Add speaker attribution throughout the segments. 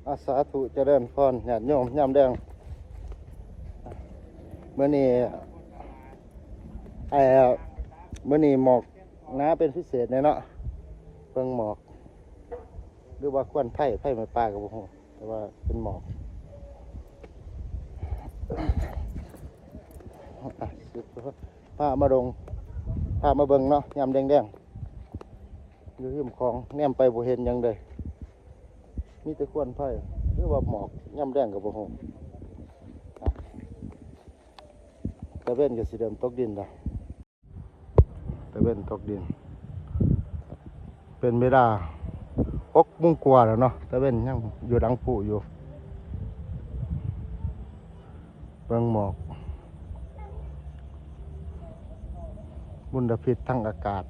Speaker 1: อาสาธุเจริญพรญาติโยมยามแดงเมื่อนี้เมื่อนี้หมอกหนาเป็นพิเศษเนาะเพิ่งหมอกหรือว่าควันไผ่ไม้ป่ากับผมแต่ว่าเป็นหมอกพามาเบิ่งเนาะยามแดงอยู่ริมคลองแนมไปบ่เห็นหยังเลยมีแต่ควันไผ่หรือว่าหมอกยามแดงกับผมตะเว้นก็สิเริ่มตกดินแล้วตะเว้นตกดินเป็นเวลา6 โมงกว่าแล้วเนาะตะเว้นยังอยู่ดังผู้อยู่เบิ่งหมอกมลพิษทางอากาศ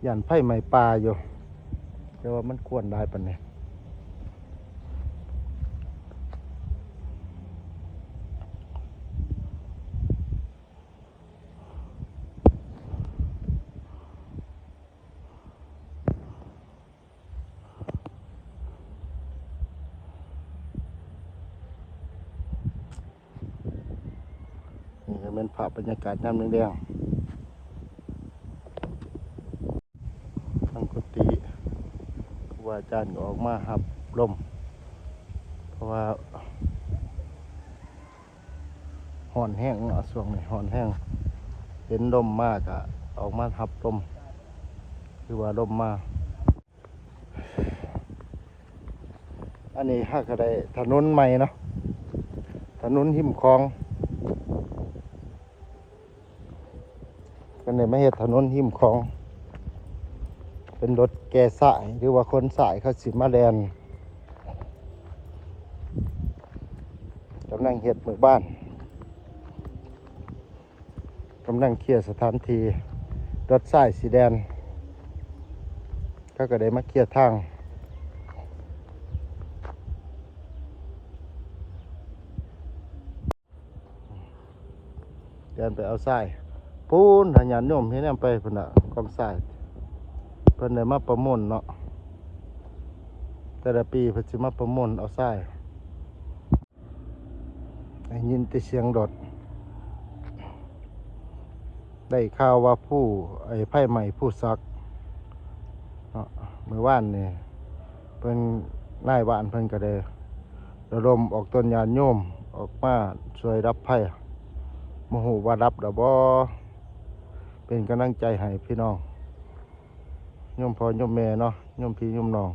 Speaker 1: ย่านไผ่ไหม้ป่าอยู่แต่ว่ามันควรได้ปานนี้นี่ก็เป็นภาพบรรยากาศยามแดงๆทางกุฏิครูอาจารย์ก็ออกมาหับลมเพราะว่าฮ้อนแห้งเนาะช่วงนี้ฮ้อนแห้งเห็นลมมากอะออกมาหับลมคือว่าลมมาอันนี้ถ้าก็ได้ถนนใหม่เนาะถนนหิมคลองกันเลยมาเฮ็ดถนนหิมคลองเป็นรถแก่สายหรือว่าคนสายเขาสิมาแลนกำลังเฮ็ดหมู่บ้านกำลังเคลียร์สถานที่รถสายสีแดงก็ได้มาเคลียร์ทางเดินไปเอาทรายปูนหาญาติโยมเห็นไปพุ่นน่ะกองทรายเพิ่นได้มาประมวลเนาะแต่ละปีเพิ่นสิมาประมวลเอาทรายได้ยินแต่เสียงรถได้ข่าวว่าไผ่ใหม่ผู้ซักเมื่อวานนี่เพิ่นนายบ้านเพิ่นก็ได้ระดมออกต้นญาติโยมออกมาช่วยรับไผ่บ่ฮู้ว่ารับดอกบ่เป็นกำลังใจให้พี่น้องโยมพ่อโยมแม่เนาะโยมพี่โยมน้อง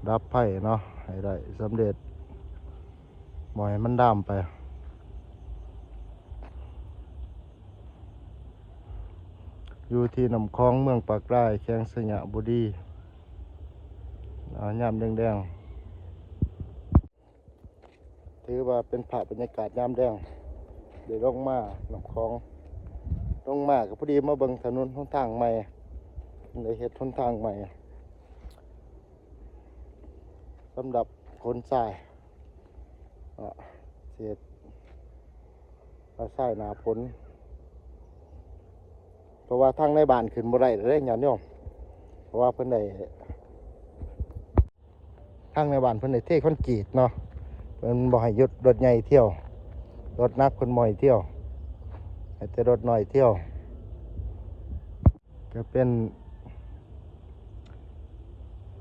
Speaker 1: รับไผ่เนาะให้ได้สำเร็จบ่ให้มันดามไปอยู่ที่น้ำคลองเมืองปากไร่แขวงสยบุรียามแดงๆถือว่าเป็นภาพบรรยากาศยามแดงเดี๋ยวลงมาน้ำคลองลงมาก็พอดีมาเบิ่งถนนหนทางใหม่ได้เฮ็ดหนทางใหม่สำหรับคนทรายเศษทรายหนาฝนเพราะว่าทางในบ้านขึ้นบ่ได้เลยญาติโยมเพราะว่าเพิ่นได้ทางในบ้านเพิ่นได้เทคอนกรีตเนาะเพิ่นบ่ให้หยุดรถใหญ่เที่ยวรถนักเพิ่นบ่ให้เที่ยวให้แต่รถน้อยเที่ยวก็เป็น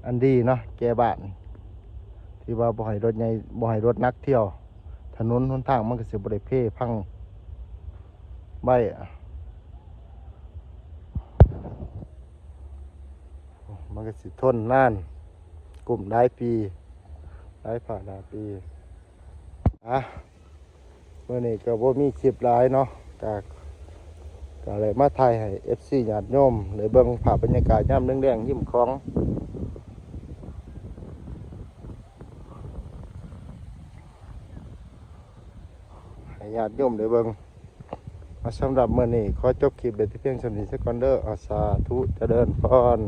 Speaker 1: อันดีเนาะแก่บ้านที่ว่าบ่ให้รถใหญ่บ่ให้รถนักเที่ยวถนนหนทางมันก็สิบ่ได้เพพังใบมันก็สิทนนานกลุ่มหลายปีหลายผ่านหลายปีเมื่อนี้ก็บ่มีคลิปหลายเนาะก็เลยมาถ่ายให้ FC ญาติโยมเลยเบิ่งภาพบรรยากาศยามแดงๆยิ้มของให้ญาติโยมได้เบิ่งสำหรับมื้อนี้ขอจบคลิปเพียงเท่านี้ซะก่อนเด้อสาธุเจริญพร